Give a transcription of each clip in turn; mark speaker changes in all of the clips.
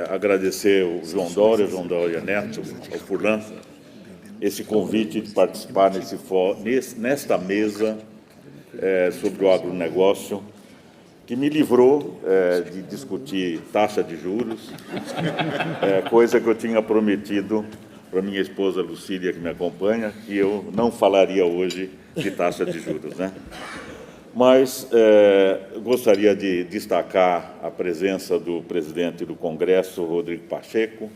Speaker 1: agradecer ao João Dória Neto, ao Furlan, esse convite de participar nesta mesa sobre o agronegócio, que me livrou de discutir taxa de juros, coisa que eu tinha prometido para minha esposa Lucília, que me acompanha, que eu não falaria hoje de taxa de juros, né? Mas gostaria de destacar a presença do presidente do Congresso, Rodrigo Pacheco,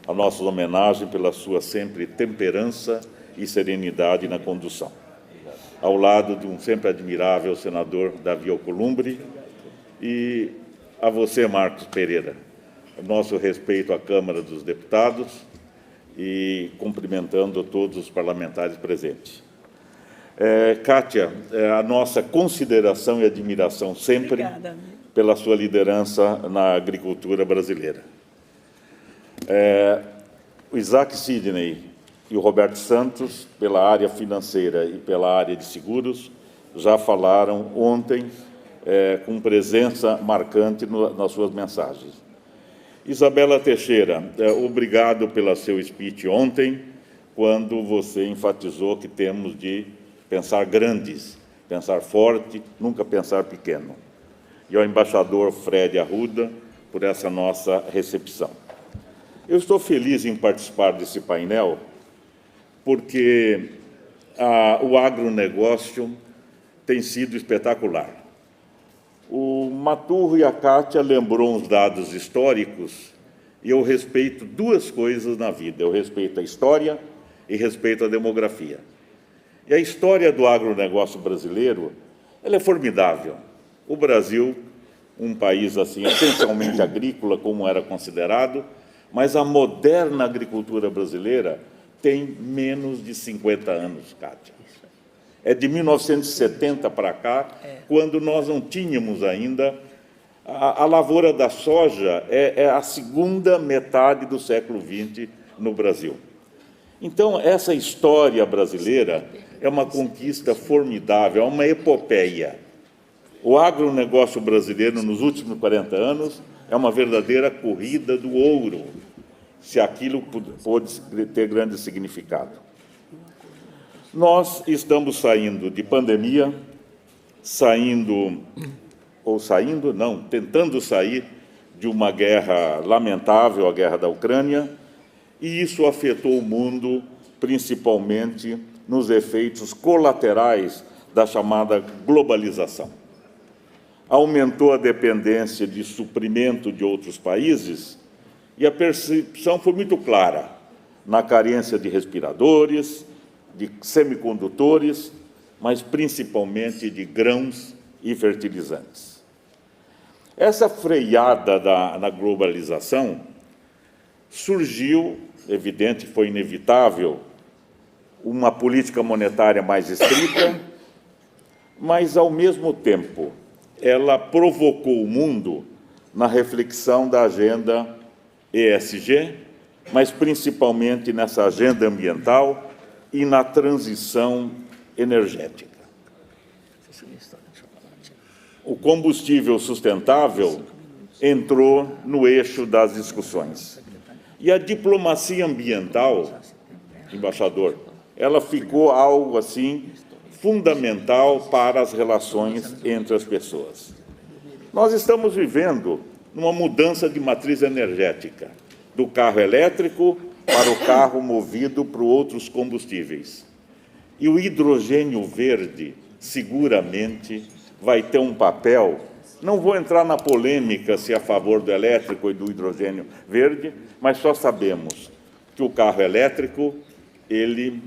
Speaker 1: a nossa homenagem pela sua sempre temperança e serenidade na condução, ao lado de um sempre admirável senador Davi Alcolumbre, e a você, Marcos Pereira, nosso respeito à Câmara dos Deputados e cumprimentando todos os parlamentares presentes. Kátia, a nossa consideração e admiração sempre pela sua liderança na agricultura brasileira. O Isaac Sidney e o Roberto Santos, pela área financeira e pela área de seguros, já falaram ontem com presença marcante nas suas mensagens. Isabela Teixeira, obrigado pelo seu speech ontem, quando você enfatizou que temos de pensar grandes, pensar forte, nunca pensar pequeno. E ao embaixador Fred Arruda, por essa nossa recepção. Eu estou feliz em participar desse painel, porque o agronegócio tem sido espetacular. O Maturro e a Kátia lembrou uns dados históricos, e eu respeito duas coisas na vida. Eu respeito a história e respeito a demografia. E a história do agronegócio brasileiro, ela é formidável. O Brasil, um país assim essencialmente agrícola, como era considerado, mas a moderna agricultura brasileira tem menos de 50 anos, Kátia. É de 1970 para cá, quando nós não tínhamos ainda... A lavoura da soja é a segunda metade do século XX no Brasil. Então, essa história brasileira é uma conquista formidável, é uma epopeia. O agronegócio brasileiro, nos últimos 40 anos, é uma verdadeira corrida do ouro, se aquilo pode ter grande significado. Nós estamos saindo de pandemia, tentando sair de uma guerra lamentável, a guerra da Ucrânia, e isso afetou o mundo, principalmente nos efeitos colaterais da chamada globalização. Aumentou a dependência de suprimento de outros países e a percepção foi muito clara na carência de respiradores, de semicondutores, mas principalmente de grãos e fertilizantes. Essa freada na globalização surgiu, evidente, foi inevitável, uma política monetária mais estrita, mas, ao mesmo tempo, ela provocou o mundo na reflexão da agenda ESG, mas principalmente nessa agenda ambiental e na transição energética. O combustível sustentável entrou no eixo das discussões. E a diplomacia ambiental, embaixador, ela ficou algo assim fundamental para as relações entre as pessoas. Nós estamos vivendo uma mudança de matriz energética, do carro elétrico para o carro movido por outros combustíveis. E o hidrogênio verde, seguramente, vai ter um papel. Não vou entrar na polêmica se é a favor do elétrico e do hidrogênio verde, mas só sabemos que o carro elétrico, ele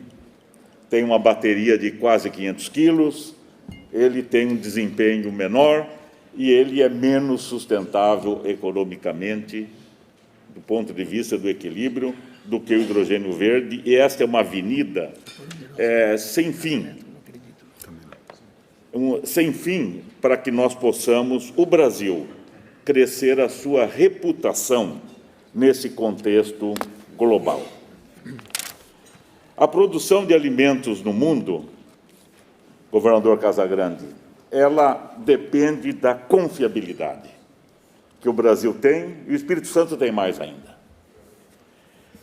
Speaker 1: tem uma bateria de quase 500 quilos, ele tem um desempenho menor e ele é menos sustentável economicamente, do ponto de vista do equilíbrio, do que o hidrogênio verde, e esta é uma avenida sem fim, para que nós possamos, o Brasil, crescer a sua reputação nesse contexto global. A produção de alimentos no mundo, governador Casagrande, ela depende da confiabilidade. que o Brasil tem, e o Espírito Santo tem mais ainda.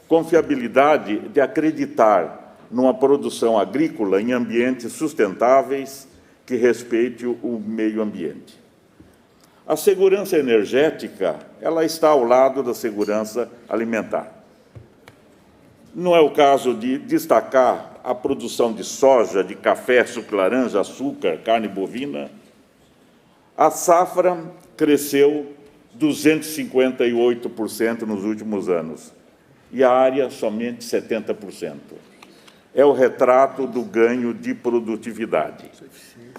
Speaker 1: Confiabilidade de acreditar numa produção agrícola em ambientes sustentáveis que respeite o meio ambiente. A segurança energética, ela está ao lado da segurança alimentar. Não é o caso de destacar a produção de soja, de café, suco de laranja, açúcar, carne bovina. A safra cresceu 258% nos últimos anos, e a área somente 70%. É o retrato do ganho de produtividade.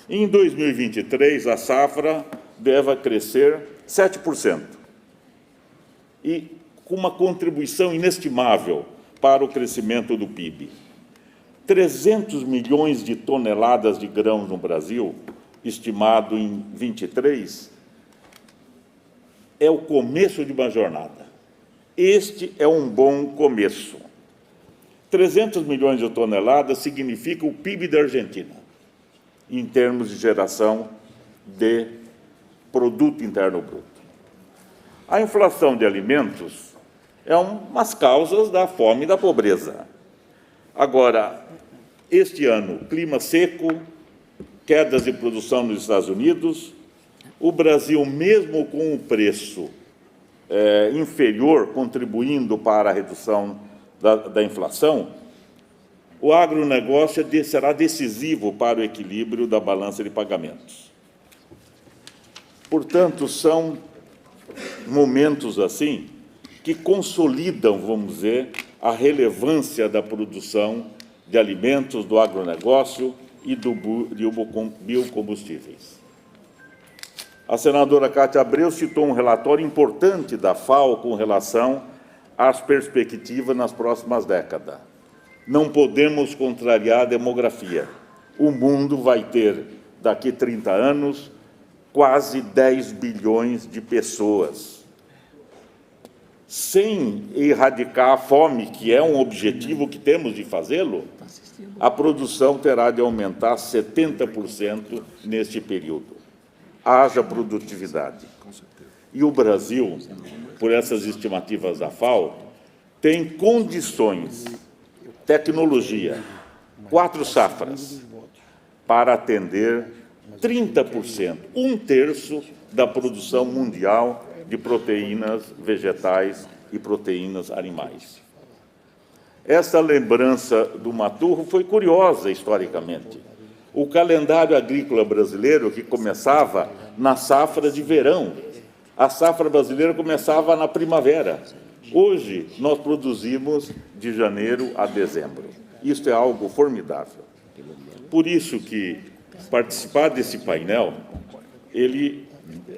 Speaker 1: Em 2023, a safra deve crescer 7%, e com uma contribuição inestimável para o crescimento do PIB. 300 milhões de toneladas de grãos no Brasil, estimado em 23, é o começo de uma jornada. Este é um bom começo. 300 milhões de toneladas significa o PIB da Argentina, em termos de geração de produto interno bruto. A inflação de alimentos é umas causas da fome e da pobreza. Agora, este ano, clima seco, quedas de produção nos Estados Unidos, o Brasil, mesmo com o preço inferior, contribuindo para a redução da inflação, o agronegócio será decisivo para o equilíbrio da balança de pagamentos. Portanto, são momentos assim que consolidam, vamos dizer, a relevância da produção de alimentos, do agronegócio e de biocombustíveis. A senadora Cátia Abreu citou um relatório importante da FAO com relação às perspectivas nas próximas décadas. Não podemos contrariar a demografia. O mundo vai ter, daqui a 30 anos, quase 10 bilhões de pessoas. Sem erradicar a fome, que é um objetivo que temos de fazê-lo, a produção terá de aumentar 70% neste período. Haja produtividade. E o Brasil, por essas estimativas da FAO, tem condições, tecnologia, 4 safras, para atender 30%, 1/3 da produção mundial de proteínas vegetais e proteínas animais. Essa lembrança do Maturro foi curiosa historicamente. O calendário agrícola brasileiro, que começava na safra de verão, a safra brasileira começava na primavera. Hoje, nós produzimos de janeiro a dezembro. Isso é algo formidável. Por isso que participar desse painel, ele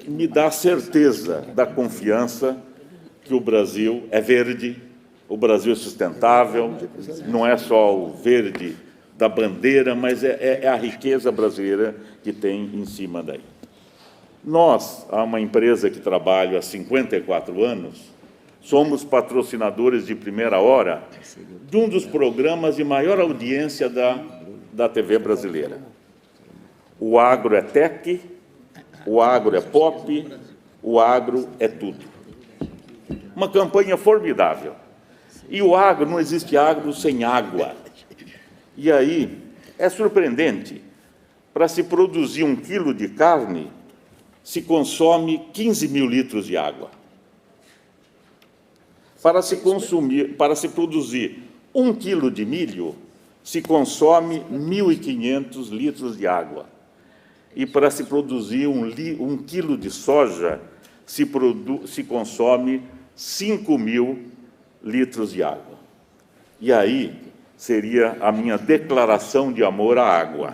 Speaker 1: me dá certeza da confiança que o Brasil é verde, o Brasil é sustentável, não é só o verde da bandeira, mas é a riqueza brasileira que tem em cima daí. Nós, há uma empresa que trabalho há 54 anos, somos patrocinadores de primeira hora de um dos programas de maior audiência da TV brasileira. O agro é tech, o agro é pop, o agro é tudo. Uma campanha formidável. E o agro, não existe agro sem água. E aí, é surpreendente, para se produzir 1 quilo de carne, se consome 15 mil litros de água. Para se produzir 1 quilo de milho, se consome 1.500 litros de água. E para se produzir 1 quilo de soja, se consome 5.000 litros de água. E aí seria a minha declaração de amor à água.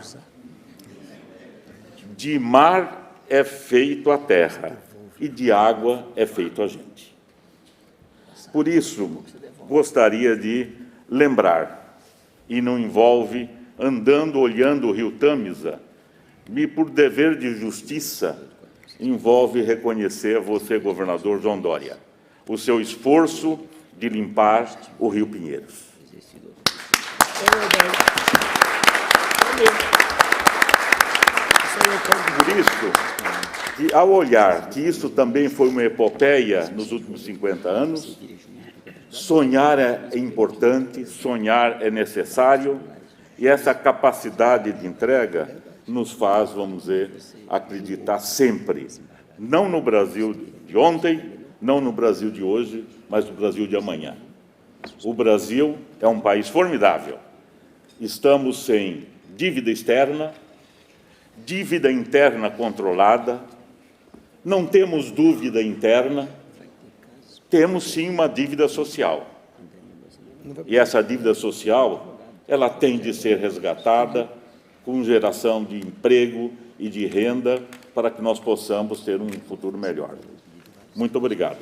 Speaker 1: De mar é feito a terra, e de água é feito a gente. Por isso, gostaria de lembrar, e não envolve andando, olhando o rio Tâmisa, e por dever de justiça, envolve reconhecer a você, governador João Dória, o seu esforço de limpar o rio Pinheiros. Por isso, que, ao olhar que isso também foi uma epopeia nos últimos 50 anos, sonhar é importante, sonhar é necessário, e essa capacidade de entrega nos faz, vamos dizer, acreditar sempre, não no Brasil de ontem, não no Brasil de hoje, mas no Brasil de amanhã. O Brasil é um país formidável. Estamos sem dívida externa, dívida interna controlada, não temos dúvida interna, temos sim uma dívida social. E essa dívida social, ela tem de ser resgatada com geração de emprego e de renda para que nós possamos ter um futuro melhor. Muito obrigado.